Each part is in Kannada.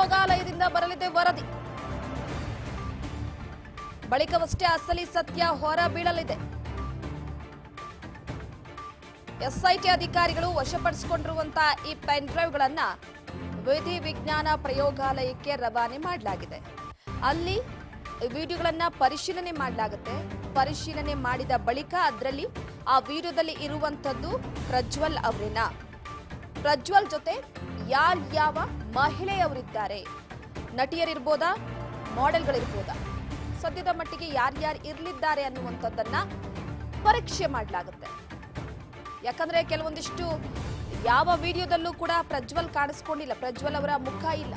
ಪ್ರಯೋಗಾಲಯದಿಂದ ಬರಲಿದೆ ವರದಿ. ಬಳಿಕವಷ್ಟೇ ಅಸಲಿ ಸತ್ಯ ಹೊರ ಬೀಳಲಿದೆ. ಎಸ್ಐಟಿ ಅಧಿಕಾರಿಗಳು ವಶಪಡಿಸಿಕೊಂಡಿರುವಂತಹ ಈ ಪೆನ್ ಡ್ರೈವ್ಗಳನ್ನ ವಿಧಿ ವಿಜ್ಞಾನ ಪ್ರಯೋಗಾಲಯಕ್ಕೆ ರವಾನೆ ಮಾಡಲಾಗಿದೆ. ಅಲ್ಲಿ ವಿಡಿಯೋಗಳನ್ನ ಪರಿಶೀಲನೆ ಮಾಡಲಾಗುತ್ತೆ. ಪರಿಶೀಲನೆ ಮಾಡಿದ ಬಳಿಕ ಅದರಲ್ಲಿ ಆ ವಿಡಿಯೋದಲ್ಲಿ ಇರುವಂತದ್ದು ಪ್ರಜ್ವಲ್ ಅವರೇನ, ಪ್ರಜ್ವಲ್ ಜೊತೆ ಯಾರ್ಯಾವ ಮಹಿಳೆಯವರಿದ್ದಾರೆ, ನಟಿಯರಿರ್ಬೋದಾ, ಮಾಡೆಲ್ಗಳಿರ್ಬೋದಾ, ಸದ್ಯದ ಮಟ್ಟಿಗೆ ಯಾರ್ಯಾರು ಇರಲಿದ್ದಾರೆ ಅನ್ನುವಂಥದ್ದನ್ನ ಪರೀಕ್ಷೆ ಮಾಡಲಾಗುತ್ತೆ. ಯಾಕಂದ್ರೆ ಕೆಲವೊಂದಿಷ್ಟು ಯಾವ ವಿಡಿಯೋದಲ್ಲೂ ಕೂಡ ಪ್ರಜ್ವಲ್ ಕಾಣಿಸ್ಕೊಂಡಿಲ್ಲ, ಪ್ರಜ್ವಲ್ ಅವರ ಮುಖ ಇಲ್ಲ.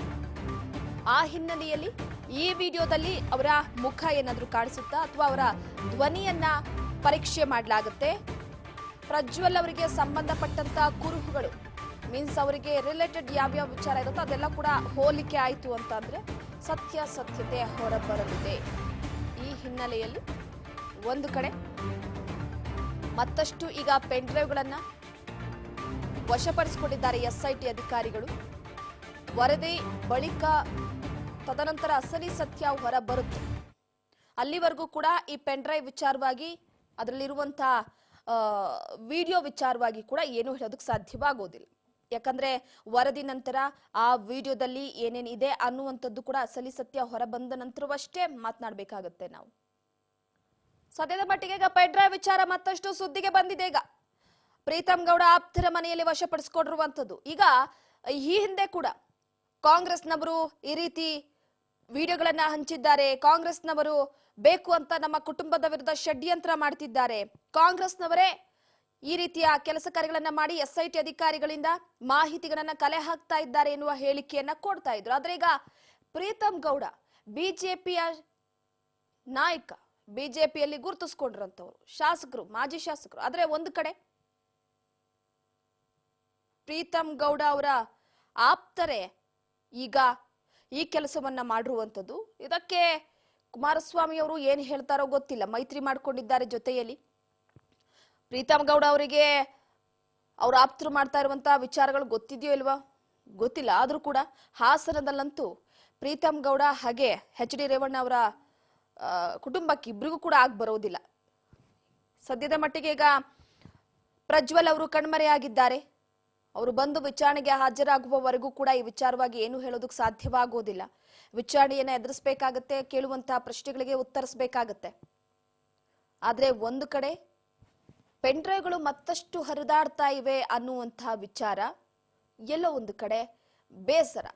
ಆ ಹಿನ್ನೆಲೆಯಲ್ಲಿ ಈ ವಿಡಿಯೋದಲ್ಲಿ ಅವರ ಮುಖ ಏನಾದ್ರೂ ಕಾಣಿಸುತ್ತಾ ಅಥವಾ ಅವರ ಧ್ವನಿಯನ್ನ ಪರೀಕ್ಷೆ ಮಾಡಲಾಗುತ್ತೆ. ಪ್ರಜ್ವಲ್ ಅವರಿಗೆ ಸಂಬಂಧಪಟ್ಟಂತ ಕುರುಹುಗಳು ಮೀನ್ಸ್ ಅವರಿಗೆ ರಿಲೇಟೆಡ್ ಯಾವ್ಯಾವ ವಿಚಾರ ಇರುತ್ತೋ ಅದೆಲ್ಲ ಕೂಡ ಹೋಲಿಕೆ ಆಯಿತು ಅಂತಂದ್ರೆ ಸತ್ಯಾಸತ್ಯತೆ ಹೊರಬರಲಿದೆ. ಈ ಹಿನ್ನೆಲೆಯಲ್ಲಿ ಒಂದು ಕಡೆ ಮತ್ತಷ್ಟು ಈಗ ಪೆನ್ ಡ್ರೈವ್ಗಳನ್ನ ವಶಪಡಿಸಿಕೊಂಡಿದ್ದಾರೆ ಎಸ್ಐಟಿ ಅಧಿಕಾರಿಗಳು. ವರದಿ ಬಳಿಕ ತದನಂತರ ಅಸಲಿ ಸತ್ಯ ಹೊರ ಬರುತ್ತೆ. ಅಲ್ಲಿವರೆಗೂ ಕೂಡ ಈ ಪೆನ್ ಡ್ರೈವ್ ವಿಚಾರವಾಗಿ ಅದರಲ್ಲಿರುವಂತಹ ವಿಡಿಯೋ ವಿಚಾರವಾಗಿ ಕೂಡ ಏನು ಹೇಳೋದಕ್ಕೆ ಸಾಧ್ಯವಾಗೋದಿಲ್ಲ. ಯಾಕಂದ್ರೆ ವರದಿ ನಂತರ ಆ ವಿಡಿಯೋದಲ್ಲಿ ಏನೇನಿದೆ ಅನ್ನುವಂಥದ್ದು ಕೂಡ ಅಸಲಿ ಸತ್ಯ ಹೊರ ಬಂದ ನಂತರವಷ್ಟೇ ಮಾತನಾಡಬೇಕಾಗುತ್ತೆ ನಾವು. ಸದ್ಯದ ಮಟ್ಟಿಗೆ ಈಗ ಪೆನ್ ಡ್ರೈವ್ ವಿಚಾರ ಮತ್ತಷ್ಟು ಸುದ್ದಿಗೆ ಬಂದಿದೆ. ಈಗ ಪ್ರೀತಮ್ ಗೌಡ ಆಪ್ತರ ಮನೆಯಲ್ಲಿ ವಶಪಡಿಸಿಕೊಂಡಿರುವಂಥದ್ದು. ಈಗ ಈ ಹಿಂದೆ ಕೂಡ ಕಾಂಗ್ರೆಸ್ನವರು ಈ ರೀತಿ ವಿಡಿಯೋಗಳನ್ನ ಹಂಚಿದ್ದಾರೆ. ಕಾಂಗ್ರೆಸ್ನವರು ಬೇಕು ಅಂತ ನಮ್ಮ ಕುಟುಂಬದ ವಿರುದ್ಧ ಷಡ್ಯಂತ್ರ ಮಾಡ್ತಿದ್ದಾರೆ, ಕಾಂಗ್ರೆಸ್ನವರೇ ಈ ರೀತಿಯ ಕೆಲಸ ಕಾರ್ಯಗಳನ್ನ ಮಾಡಿ ಎಸ್ಐಟಿ ಅಧಿಕಾರಿಗಳಿಂದ ಮಾಹಿತಿಗಳನ್ನ ಕಲೆ ಹಾಕ್ತಾ ಇದ್ದಾರೆ ಎನ್ನುವ ಹೇಳಿಕೆಯನ್ನ ಕೊಡ್ತಾ ಇದ್ರು. ಆದ್ರೆ ಈಗ ಪ್ರೀತಮ್ ಗೌಡ ಬಿಜೆಪಿಯ ನಾಯಕ, ಬಿಜೆಪಿಯಲ್ಲಿ ಗುರುತಿಸ್ಕೊಂಡಿರಂತವ್ರು, ಶಾಸಕರು, ಮಾಜಿ ಶಾಸಕರು. ಆದ್ರೆ ಒಂದು ಕಡೆ ಪ್ರೀತಮ್ ಗೌಡ ಅವರ ಆಪ್ತರೇ ಈಗ ಈ ಕೆಲಸವನ್ನ ಮಾಡಿರುವಂಥದ್ದು. ಇದಕ್ಕೆ ಕುಮಾರಸ್ವಾಮಿ ಅವರು ಏನ್ ಹೇಳ್ತಾರೋ ಗೊತ್ತಿಲ್ಲ. ಮೈತ್ರಿ ಮಾಡ್ಕೊಂಡಿದ್ದಾರೆ ಜೊತೆಯಲ್ಲಿ. ಪ್ರೀತಮ್ ಗೌಡ ಅವರಿಗೆ ಅವ್ರ ಆಪ್ತರು ಮಾಡ್ತಾ ಇರುವಂತಹ ವಿಚಾರಗಳು ಗೊತ್ತಿದೆಯೋ ಇಲ್ವಾ ಗೊತ್ತಿಲ್ಲ. ಆದ್ರೂ ಕೂಡ ಹಾಸನದಲ್ಲಂತೂ ಪ್ರೀತಮ್ ಗೌಡ ಹಾಗೆ ಎಚ್ ಡಿ ರೇವಣ್ಣ ಅವರ ಕುಟುಂಬಕ್ಕೆ ಇಬ್ರಿಗೂ ಕೂಡ ಆಗ್ ಬರೋದಿಲ್ಲ. ಸದ್ಯದ ಮಟ್ಟಿಗೆ ಈಗ ಪ್ರಜ್ವಲ್ ಅವರು ಕಣ್ಮರೆಯಾಗಿದ್ದಾರೆ. ಅವರು ಬಂದು ವಿಚಾರಣೆಗೆ ಹಾಜರಾಗುವವರೆಗೂ ಕೂಡ ಈ ವಿಚಾರವಾಗಿ ಏನು ಹೇಳೋದಕ್ಕೆ ಸಾಧ್ಯವಾಗೋದಿಲ್ಲ. ವಿಚಾರಣೆಯನ್ನ ಎದುರಿಸಬೇಕಾಗತ್ತೆ, ಕೇಳುವಂತಹ ಪ್ರಶ್ನೆಗಳಿಗೆ ಉತ್ತರಿಸಬೇಕಾಗತ್ತೆ. ಆದ್ರೆ ಒಂದು ಕಡೆ ಪೆನ್ ಡ್ರೈವ್ಗಳು ಮತ್ತಷ್ಟು ಹರಿದಾಡ್ತಾ ಇವೆ ಅನ್ನುವಂತಹ ವಿಚಾರ ಎಲ್ಲೋ ಒಂದು ಕಡೆ ಬೇಸರ.